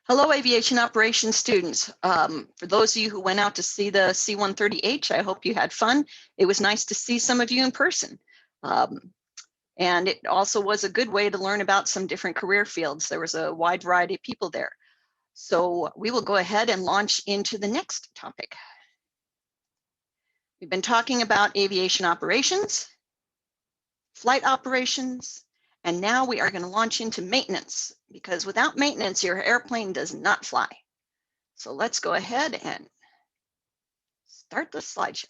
Hello, aviation operations students. For those of you who went out to see the C-130H, I hope you had fun. It was nice to see some of you in person. And it also was a good way to learn about some different career fields. There was a wide variety of people there. So we will go ahead and launch into the next topic. We've been talking about aviation operations, flight operations, and now we are going to launch into maintenance, because without maintenance, your airplane does not fly. So let's go ahead and start the slideshow.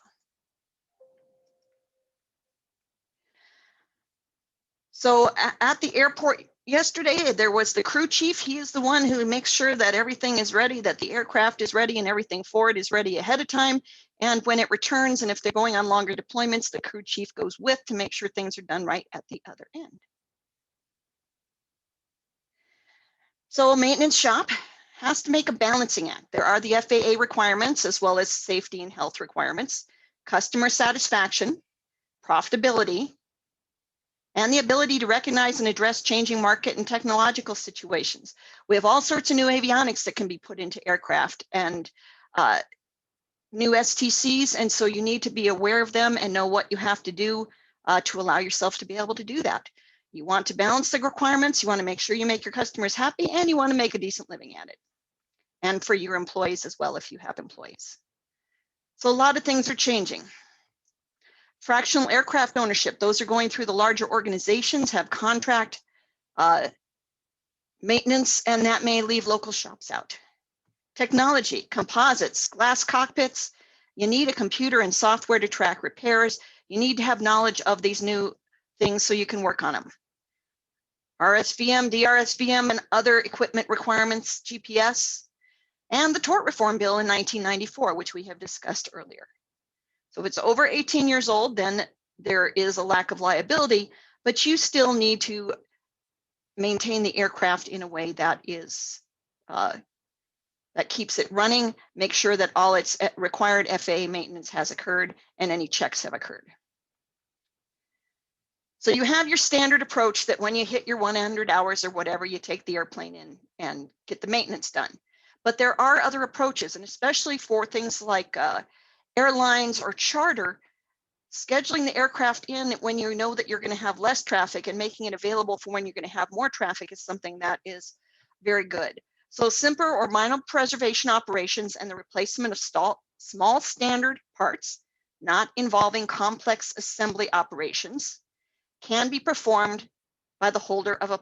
So at the airport yesterday, there was the crew chief. He is the one who makes sure that everything is ready, that the aircraft is ready and everything for it is ready ahead of time. And when it returns, and if they're going on longer deployments, the crew chief goes with to make sure things are done right at the other end. So a maintenance shop has to make a balancing act. There are the FAA requirements as well as safety and health requirements, customer satisfaction, profitability, and the ability to recognize and address changing market and technological situations. We have all sorts of new avionics that can be put into aircraft and new STCs, and so you need to be aware of them and know what you have to do to allow yourself to be able to do that. You want to balance the requirements, you want to make sure you make your customers happy, and you want to make a decent living at it. And for your employees as well, if you have employees. So a lot of things are changing. Fractional aircraft ownership, those are going through the larger organizations, have contract maintenance, and that may leave local shops out. Technology, composites, glass cockpits, you need a computer and software to track repairs. You need to have knowledge of these new things so you can work on them. RSVM, DRSVM, and other equipment requirements, GPS, and the Tort Reform Bill in 1994, which we have discussed earlier. So if it's over 18 years old, then there is a lack of liability, but you still need to maintain the aircraft in a way that is that keeps it running, make sure that all its required FAA maintenance has occurred and any checks have occurred. So you have your standard approach that when you hit your 100 hours or whatever, you take the airplane in and get the maintenance done. But there are other approaches, and especially for things like airlines or charter, scheduling the aircraft in when you know that you're going to have less traffic and making it available for when you're going to have more traffic is something that is very good. So simple or minor preservation operations and the replacement of small standard parts, not involving complex assembly operations, can be performed by the holder of a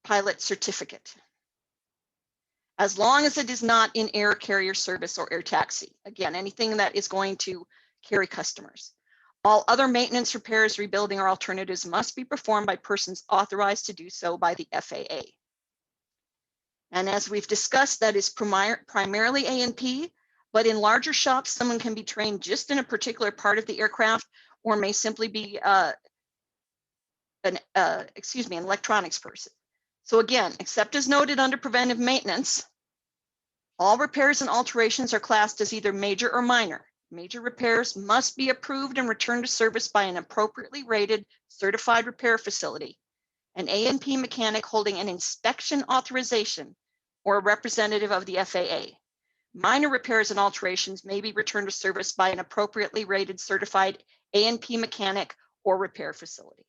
pilot certificate, as long as it is not in air carrier service or air taxi. Again, anything that is going to carry customers. All other maintenance, repairs, rebuilding, or alternatives must be performed by persons authorized to do so by the FAA. And as we've discussed, that is primarily A&P, but in larger shops, someone can be trained just in a particular part of the aircraft, or may simply be an electronics person. So again, except as noted under preventive maintenance, all repairs and alterations are classed as either major or minor. Major repairs must be approved and returned to service by an appropriately rated certified repair facility, an A&P mechanic holding an inspection authorization, or a representative of the FAA. Minor repairs and alterations may be returned to service by an appropriately rated certified A&P mechanic or repair facility.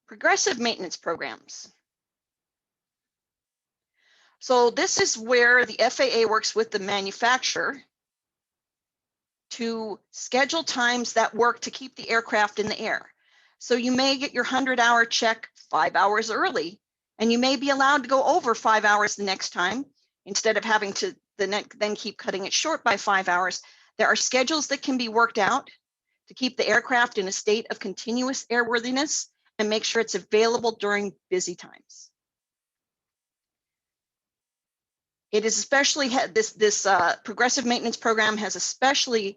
Progressive maintenance programs. So this is where the FAA works with the manufacturer to schedule times that work to keep the aircraft in the air. So you may get your 100-hour check 5 hours early, and you may be allowed to go over 5 hours the next time instead of having to then keep cutting it short by 5 hours. There are schedules that can be worked out to keep the aircraft in a state of continuous airworthiness and make sure it's available during busy times. It is especially, this progressive maintenance program has especially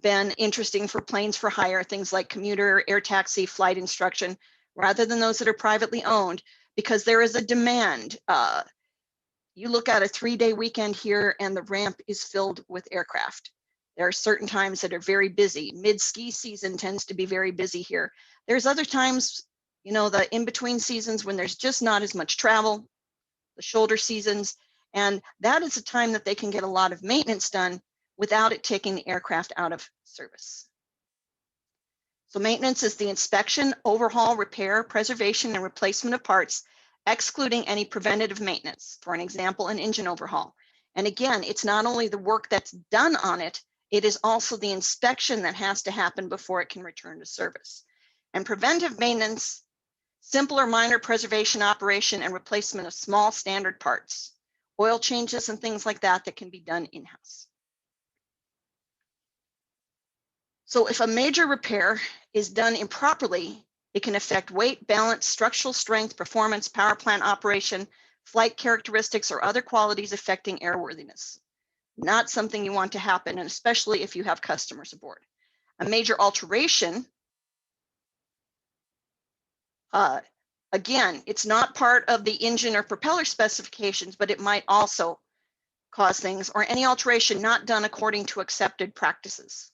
been interesting for planes for hire, things like commuter, air taxi, flight instruction, rather than those that are privately owned, because there is a demand. You look at a 3-day weekend here and the ramp is filled with aircraft. There are certain times that are very busy. Mid-ski season tends to be very busy here. There's other times, you know, the in-between seasons when there's just not as much travel, the shoulder seasons, and that is a time that they can get a lot of maintenance done without it taking the aircraft out of service. So maintenance is the inspection, overhaul, repair, preservation, and replacement of parts, excluding any preventative maintenance. For an example, an engine overhaul. And again, it's not only the work that's done on it, it is also the inspection that has to happen before it can return to service. And preventive maintenance, simple or minor preservation, operation, and replacement of small standard parts, oil changes and things like that that can be done in-house. So if a major repair is done improperly, it can affect weight, balance, structural strength, performance, power plant operation, flight characteristics, or other qualities affecting airworthiness. Not something you want to happen, and especially if you have customers aboard. A major alteration, again, it's not part of the engine or propeller specifications, but it might also cause things, or any alteration not done according to accepted practices.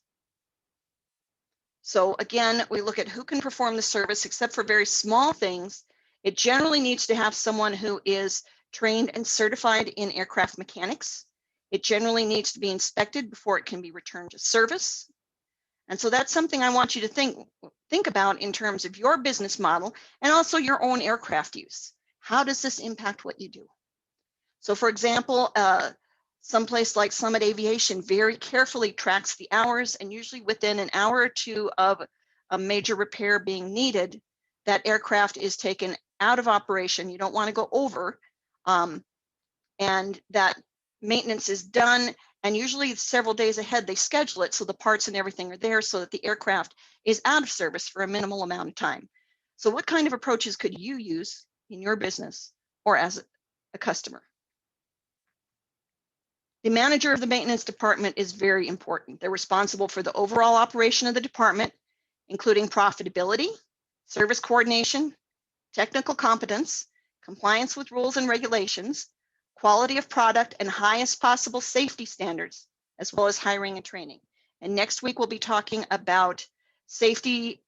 So again, we look at who can perform the service. Except for very small things, it generally needs to have someone who is trained and certified in aircraft mechanics. It generally needs to be inspected before it can be returned to service. And so that's something I want you to think about in terms of your business model and also your own aircraft use. How does this impact what you do? So for example, someplace like Summit Aviation very carefully tracks the hours, and usually within an hour or two of a major repair being needed, that aircraft is taken out of operation. You don't want to go over, and that maintenance is done, and usually several days ahead they schedule it so the parts and everything are there so that the aircraft is out of service for a minimal amount of time. So what kind of approaches could you use in your business or as a customer? The manager of the maintenance department is very important. They're responsible for the overall operation of the department, including profitability, service coordination, technical competence, compliance with rules and regulations, quality of product, and highest possible safety standards, as well as hiring and training. And next week, we'll be talking about safety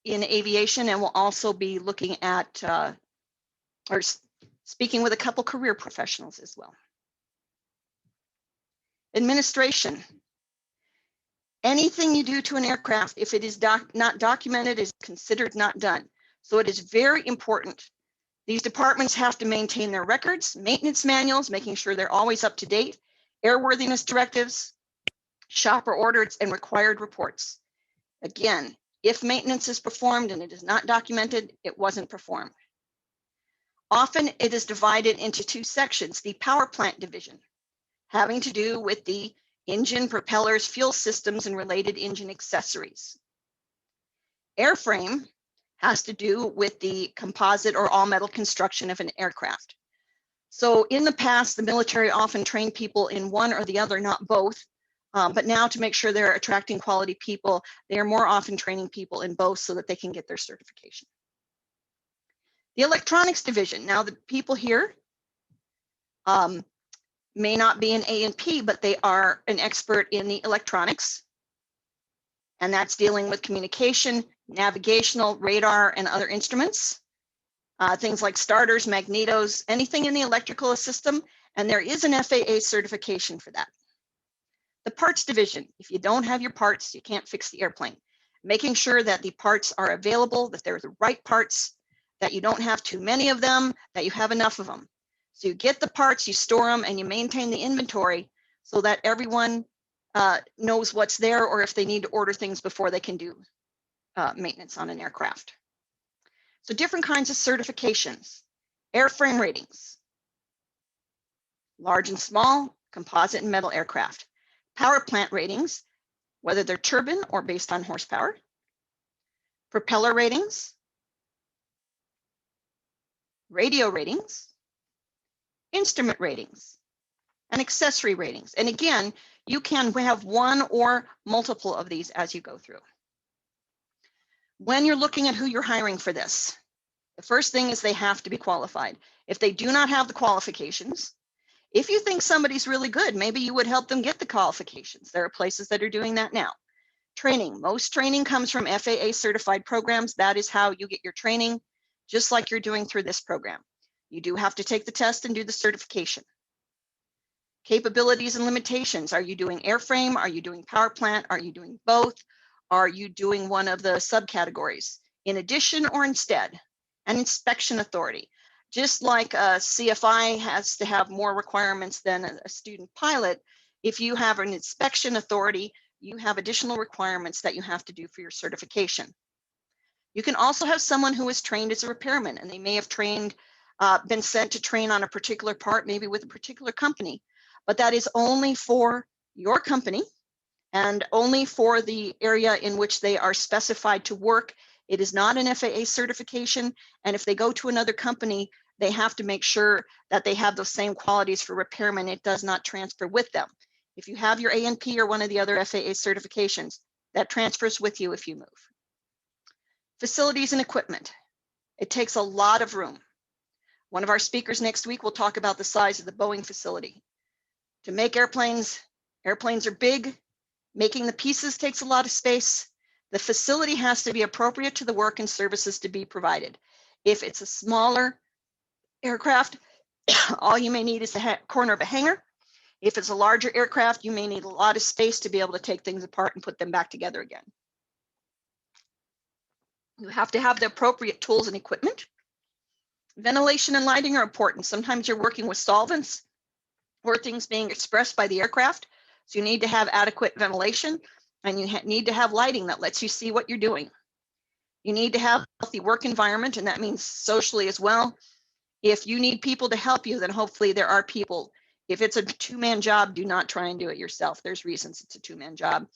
in aviation, and we'll also be looking at or speaking with a couple career professionals as well. Administration. Anything you do to an aircraft, if it is not documented, is considered not done. So it is very important. These departments have to maintain their records, maintenance manuals, making sure they're always up to date, airworthiness directives, shopper orders, and required reports. Again, if maintenance is performed and it is not documented, it wasn't performed. Often it is divided into two sections: the power plant division, having to do with the engine, propellers, fuel systems, and related engine accessories. Airframe has to do with the composite or all metal construction of an aircraft. So in the past, the military often trained people in one or the other, not both. But now, to make sure they're attracting quality people, they are more often training people in both so that they can get their certification. The electronics division. Now, the people here may not be an A&P, but they are an expert in the electronics. And that's dealing with communication, navigational, radar, and other instruments. Things like starters, magnetos, anything in the electrical system. And there is an FAA certification for that. The parts division. If you don't have your parts, you can't fix the airplane. Making sure that the parts are available, that they're the right parts, that you don't have too many of them, that you have enough of them. So you get the parts, you store them, and you maintain the inventory so that everyone knows what's there, or if they need to order things before they can do maintenance on an aircraft. So different kinds of certifications. Airframe ratings. Large and small, composite and metal aircraft. Power plant ratings, whether they're turbine or based on horsepower. Propeller ratings. Radio ratings. Instrument ratings, and accessory ratings. And again, you can have one or multiple of these as you go through. When you're looking at who you're hiring for this, the first thing is they have to be qualified. If they do not have the qualifications, if you think somebody's really good, maybe you would help them get the qualifications. There are places that are doing that now. Training. Most training comes from FAA certified programs. That is how you get your training, just like you're doing through this program. You do have to take the test and do the certification. Capabilities and limitations. Are you doing airframe? Are you doing power plant? Are you doing both? Are you doing one of the subcategories in addition or instead? And inspection authority. Just like a CFI has to have more requirements than a student pilot, if you have an inspection authority, you have additional requirements that you have to do for your certification. You can also have someone who is trained as a repairman, and they may have been sent to train on a particular part, maybe with a particular company, but that is only for your company and only for the area in which they are specified to work. It is not an FAA certification, and if they go to another company, they have to make sure that they have those same qualities for repairmen. It does not transfer with them. If you have your A&P or one of the other FAA certifications, that transfers with you if you move. Facilities and equipment. It takes a lot of room. One of our speakers next week will talk about the size of the Boeing facility. To make airplanes are big. Making the pieces takes a lot of space. The facility has to be appropriate to the work and services to be provided. If it's a smaller aircraft, all you may need is the corner of a hangar. If it's a larger aircraft, you may need a lot of space to be able to take things apart and put them back together again. You have to have the appropriate tools and equipment. Ventilation and lighting are important. Sometimes you're working with solvents or things being expressed by the aircraft. So you need to have adequate ventilation, and you need to have lighting that lets you see what you're doing. You need to have a healthy work environment, and that means socially as well. If you need people to help you, then hopefully there are people. If it's a two-man job, do not try and do it yourself. There's reasons it's a two-man job.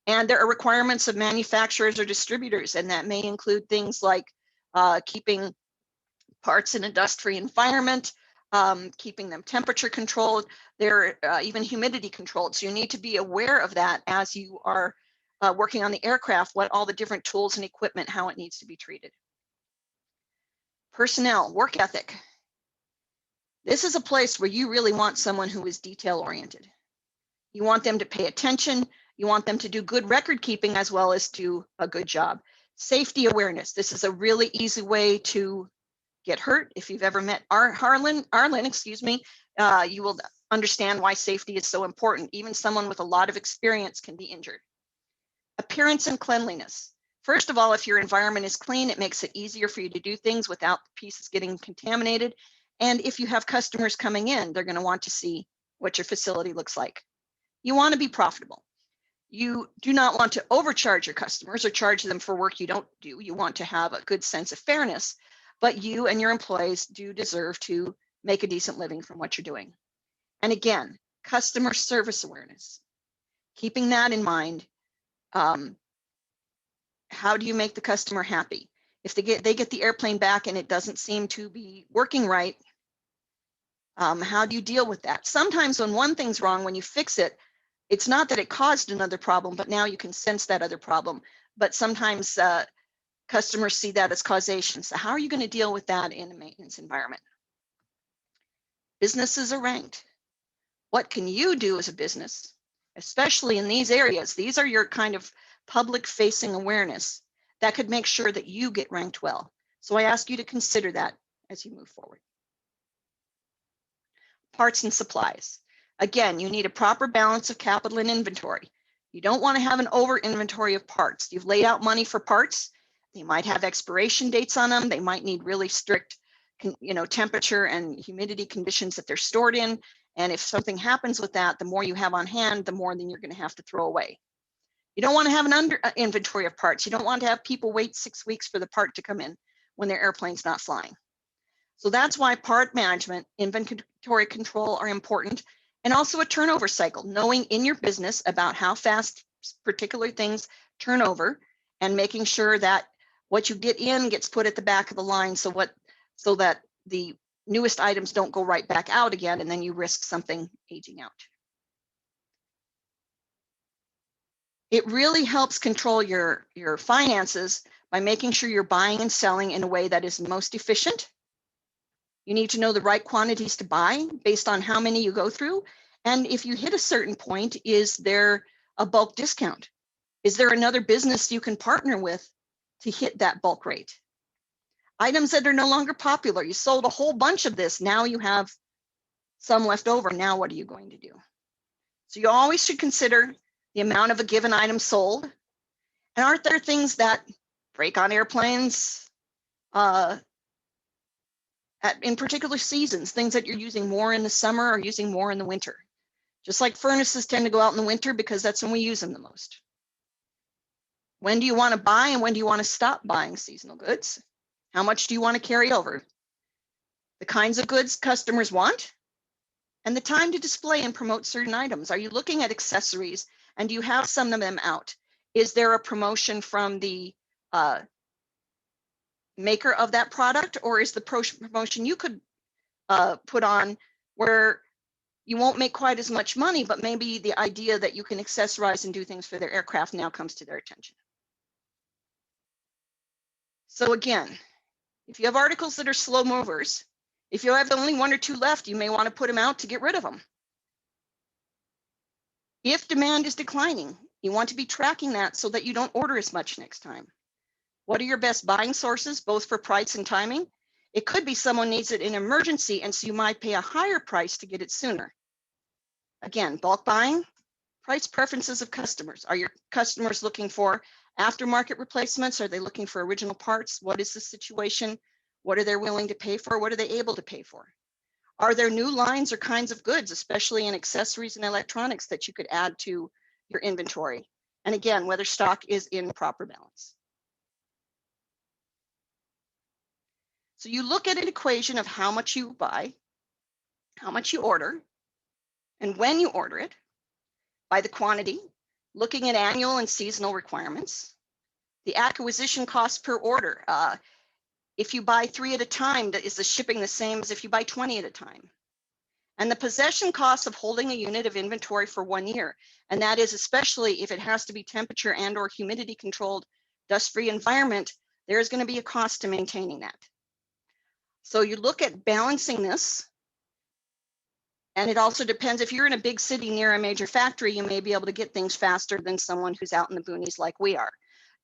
And there are requirements of manufacturers or distributors, and that may include things like keeping parts in a dust-free environment, keeping them temperature controlled. They're even humidity controlled. So you need to be aware of that as you are working on the aircraft, what all the different tools and equipment, how it needs to be treated. Personnel, work ethic. This is a place where you really want someone who is detail-oriented. You want them to pay attention. You want them to do good record keeping as well as do a good job. Safety awareness. This is a really easy way to get hurt. If you've ever met Arlen, you will understand why safety is so important. Even someone with a lot of experience can be injured. Appearance and cleanliness. First of all, if your environment is clean, it makes it easier for you to do things without the pieces getting contaminated. And if you have customers coming in, they're going to want to see what your facility looks like. You want to be profitable. You do not want to overcharge your customers or charge them for work you don't do. You want to have a good sense of fairness, but you and your employees do deserve to make a decent living from what you're doing. And again, customer service awareness. Keeping that in mind, how do you make the customer happy? If they get the airplane back and it doesn't seem to be working right, how do you deal with that? Sometimes when one thing's wrong, when you fix it, it's not that it caused another problem, but now you can sense that other problem. But sometimes customers see that as causation. So how are you going to deal with that in a maintenance environment? Businesses are ranked. What can you do as a business, especially in these areas? These are your kind of public-facing awareness that could make sure that you get ranked well. So I ask you to consider that as you move forward. Parts and supplies. Again, you need a proper balance of capital and inventory. You don't want to have an over inventory of parts. You've laid out money for parts. They might have expiration dates on them. They might need really strict, temperature and humidity conditions that they're stored in. And if something happens with that, the more you have on hand, the more then you're going to have to throw away. You don't want to have an under inventory of parts. You don't want to have people wait 6 weeks for the part to come in when their airplane's not flying. So that's why part management, inventory control are important, and also a turnover cycle, knowing in your business about how fast particular things turn over and making sure that what you get in gets put at the back of the line so that the newest items don't go right back out again, and then you risk something aging out. It really helps control your finances by making sure you're buying and selling in a way that is most efficient. You need to know the right quantities to buy based on how many you go through. And if you hit a certain point, is there a bulk discount? Is there another business you can partner with to hit that bulk rate? Items that are no longer popular. You sold a whole bunch of this. Now you have some left over. Now what are you going to do? So you always should consider the amount of a given item sold. And aren't there things that break on airplanes in particular seasons, things that you're using more in the summer or using more in the winter? Just like furnaces tend to go out in the winter because that's when we use them the most. When do you want to buy and when do you want to stop buying seasonal goods? How much do you want to carry over? The kinds of goods customers want and the time to display and promote certain items. Are you looking at accessories and do you have some of them out? Is there a promotion from the maker of that product, or is the promotion you could put on where you won't make quite as much money, but maybe the idea that you can accessorize and do things for their aircraft now comes to their attention? So again, if you have articles that are slow movers, if you have only one or two left, you may want to put them out to get rid of them. If demand is declining, you want to be tracking that so that you don't order as much next time. What are your best buying sources, both for price and timing? It could be someone needs it in emergency, and so you might pay a higher price to get it sooner. Again, bulk buying, price preferences of customers. Are your customers looking for aftermarket replacements? Are they looking for original parts? What is the situation? What are they willing to pay for? What are they able to pay for? Are there new lines or kinds of goods, especially in accessories and electronics, that you could add to your inventory? And again, whether stock is in proper balance. So you look at an equation of how much you buy, how much you order, and when you order it, by the quantity, looking at annual and seasonal requirements, the acquisition cost per order. If you buy 3 at a time, is the shipping the same as if you buy 20 at a time? And the possession cost of holding a unit of inventory for 1 year. And that is especially if it has to be temperature and or humidity controlled, dust-free environment, there's going to be a cost to maintaining that. So you look at balancing this, and it also depends. If you're in a big city near a major factory, you may be able to get things faster than someone who's out in the boonies like we are.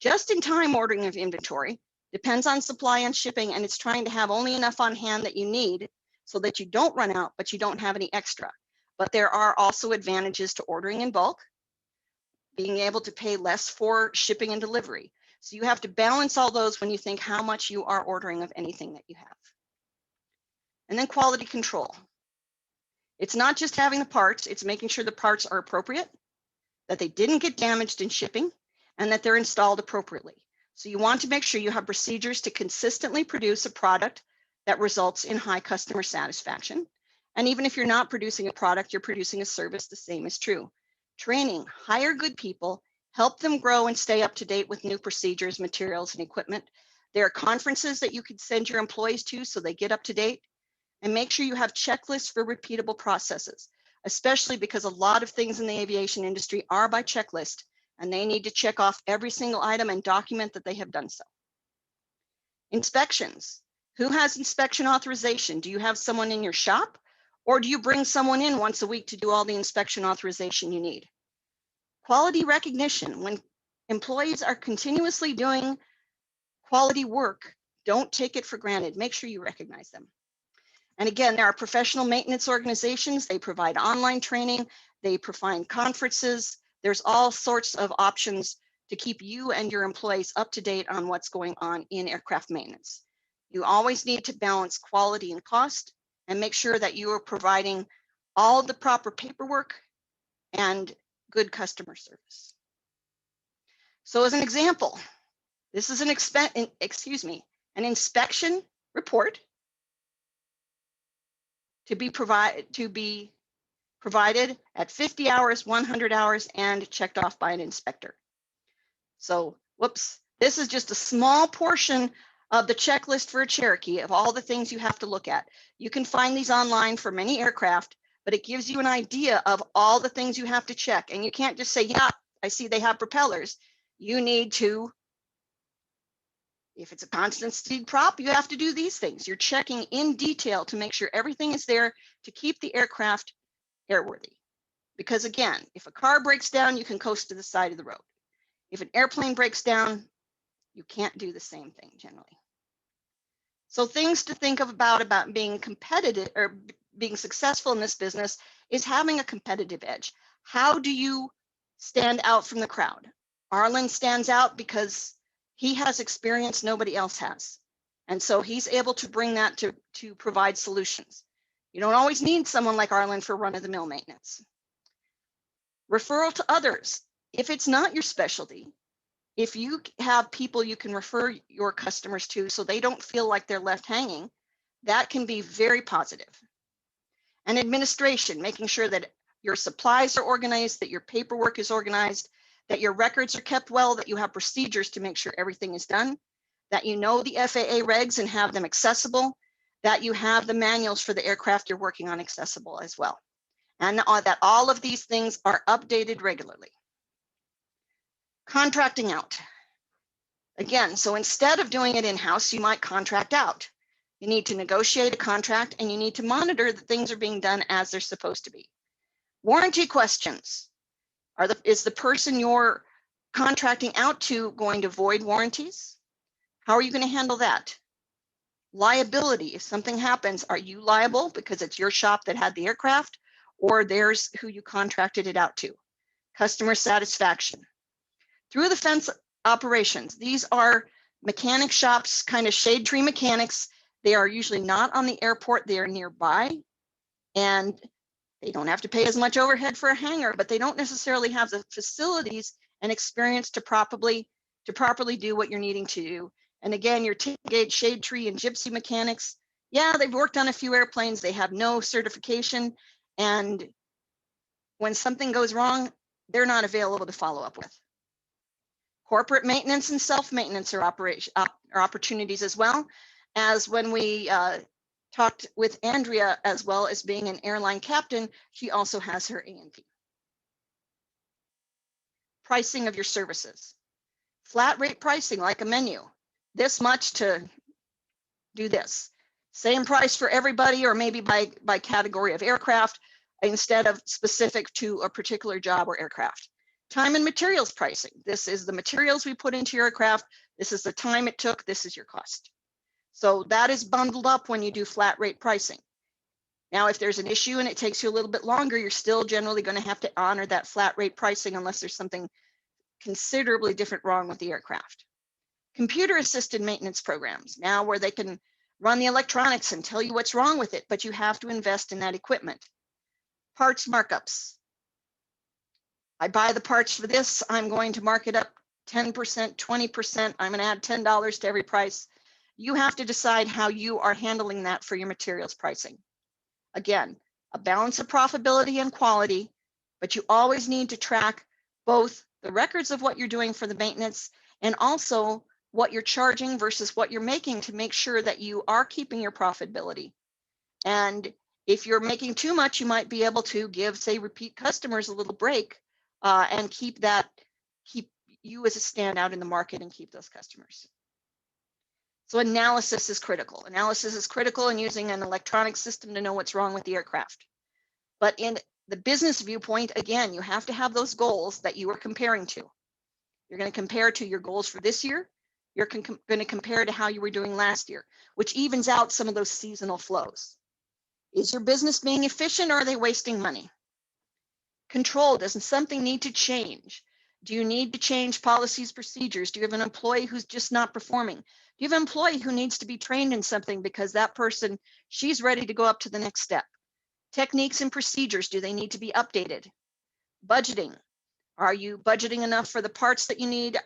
Just-in-time ordering of inventory depends on supply and shipping, and it's trying to have only enough on hand that you need so that you don't run out, but you don't have any extra. But there are also advantages to ordering in bulk, being able to pay less for shipping and delivery. So you have to balance all those when you think how much you are ordering of anything that you have. And then quality control. It's not just having the parts, it's making sure the parts are appropriate, that they didn't get damaged in shipping, and that they're installed appropriately. So you want to make sure you have procedures to consistently produce a product that results in high customer satisfaction. And even if you're not producing a product, you're producing a service, the same is true. Training, hire good people, help them grow and stay up to date with new procedures, materials, and equipment. There are conferences that you could send your employees to so they get up to date. And make sure you have checklists for repeatable processes, especially because a lot of things in the aviation industry are by checklist, and they need to check off every single item and document that they have done so. Inspections. Who has inspection authorization? Do you have someone in your shop, or do you bring someone in once a week to do all the inspection authorization you need? Quality recognition. When employees are continuously doing quality work, don't take it for granted. Make sure you recognize them. And again, there are professional maintenance organizations. They provide online training. They provide conferences. There's all sorts of options to keep you and your employees up to date on what's going on in aircraft maintenance. You always need to balance quality and cost and make sure that you are providing all the proper paperwork and good customer service. So as an example, this is an inspection report to be provided at 50 hours, 100 hours, and checked off by an inspector. So, whoops, this is just a small portion of the checklist for a Cherokee of all the things you have to look at. You can find these online for many aircraft, but it gives you an idea of all the things you have to check. And you can't just say, yeah, I see they have propellers. You need to, if it's a constant speed prop, you have to do these things. You're checking in detail to make sure everything is there to keep the aircraft airworthy. Because again, if a car breaks down, you can coast to the side of the road. If an airplane breaks down, you can't do the same thing generally. So things to think of about being competitive or being successful in this business is having a competitive edge. How do you stand out from the crowd? Arlen stands out because he has experience nobody else has. And so he's able to bring that to provide solutions. You don't always need someone like Arlen for run-of-the-mill maintenance. Referral to others. If it's not your specialty, if you have people you can refer your customers to so they don't feel like they're left hanging, that can be very positive. And administration, making sure that your supplies are organized, that your paperwork is organized, that your records are kept well, that you have procedures to make sure everything is done, that you know the FAA regs and have them accessible, that you have the manuals for the aircraft you're working on accessible as well, and that all of these things are updated regularly. Contracting out. Again, so instead of doing it in-house, you might contract out. You need to negotiate a contract and you need to monitor that things are being done as they're supposed to be. Warranty questions. Is the person you're contracting out to going to void warranties? How are you going to handle that? Liability. If something happens, are you liable because it's your shop that had the aircraft, or there's who you contracted it out to? Customer satisfaction. Through the fence operations, these are mechanic shops, kind of shade tree mechanics. They are usually not on the airport, they are nearby, and they don't have to pay as much overhead for a hangar, but they don't necessarily have the facilities and experience to properly do what you're needing to do. And again, your gauge, shade tree, and gypsy mechanics, yeah, they've worked on a few airplanes, they have no certification, and when something goes wrong, they're not available to follow up with. Corporate maintenance and self-maintenance are opportunities as well, as when we talked with Andrea, as well as being an airline captain, she also has her A&P. Pricing of your services. Flat rate pricing, like a menu. This much to do this. Same price for everybody, or maybe by category of aircraft, instead of specific to a particular job or aircraft. Time and materials pricing. This is the materials we put into your aircraft. This is the time it took. This is your cost. So that is bundled up when you do flat rate pricing. Now, if there's an issue and it takes you a little bit longer, you're still generally going to have to honor that flat rate pricing unless there's something considerably different wrong with the aircraft. Computer assisted maintenance programs, now where they can run the electronics and tell you what's wrong with it, but you have to invest in that equipment. Parts markups. I buy the parts for this, I'm going to mark it up 10%, 20%, I'm going to add $10 to every price. You have to decide how you are handling that for your materials pricing. Again, a balance of profitability and quality, but you always need to track both the records of what you're doing for the maintenance and also what you're charging versus what you're making to make sure that you are keeping your profitability. And if you're making too much, you might be able to give, say, repeat customers a little break and keep you as a standout in the market and keep those customers. So analysis is critical. Analysis is critical in using an electronic system to know what's wrong with the aircraft. But in the business viewpoint, again, you have to have those goals that you are comparing to. You're going to compare to your goals for this year. You're going to compare to how you were doing last year, which evens out some of those seasonal flows. Is your business being efficient, or are they wasting money? Control, doesn't something need to change? Do you need to change policies, procedures? Do you have an employee who's just not performing? Do you have an employee who needs to be trained in something because that person, she's ready to go up to the next step? Techniques and procedures, do they need to be updated? Budgeting, are you budgeting enough for the parts that you need?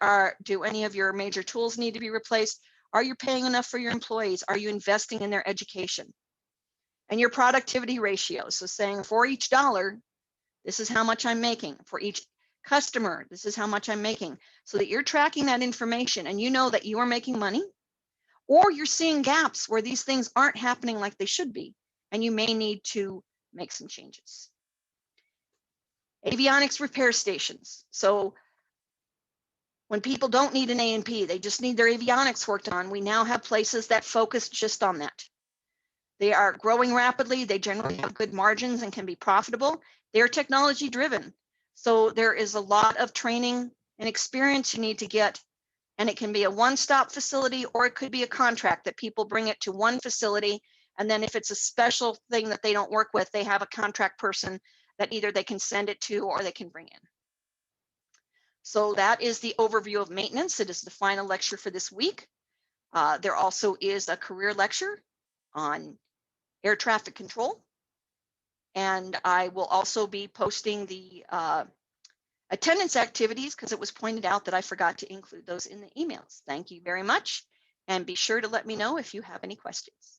Do any of your major tools need to be replaced? Are you paying enough for your employees? Are you investing in their education? And your productivity ratio, so saying for each dollar, this is how much I'm making. For each customer, this is how much I'm making, so that you're tracking that information and you know that you are making money, or you're seeing gaps where these things aren't happening like they should be, and you may need to make some changes. Avionics repair stations. So when people don't need an A&P, they just need their avionics worked on, we now have places that focus just on that. They are growing rapidly. They generally have good margins and can be profitable. They're technology driven. So there is a lot of training and experience you need to get And it can be a one-stop facility, or it could be a contract that people bring it to one facility. And then if it's a special thing that they don't work with, they have a contract person that either they can send it to or they can bring in. So that is the overview of maintenance. It is the final lecture for this week. There also is a career lecture on air traffic control. And I will also be posting the attendance activities because it was pointed out that I forgot to include those in the emails. Thank you very much. And be sure to let me know if you have any questions.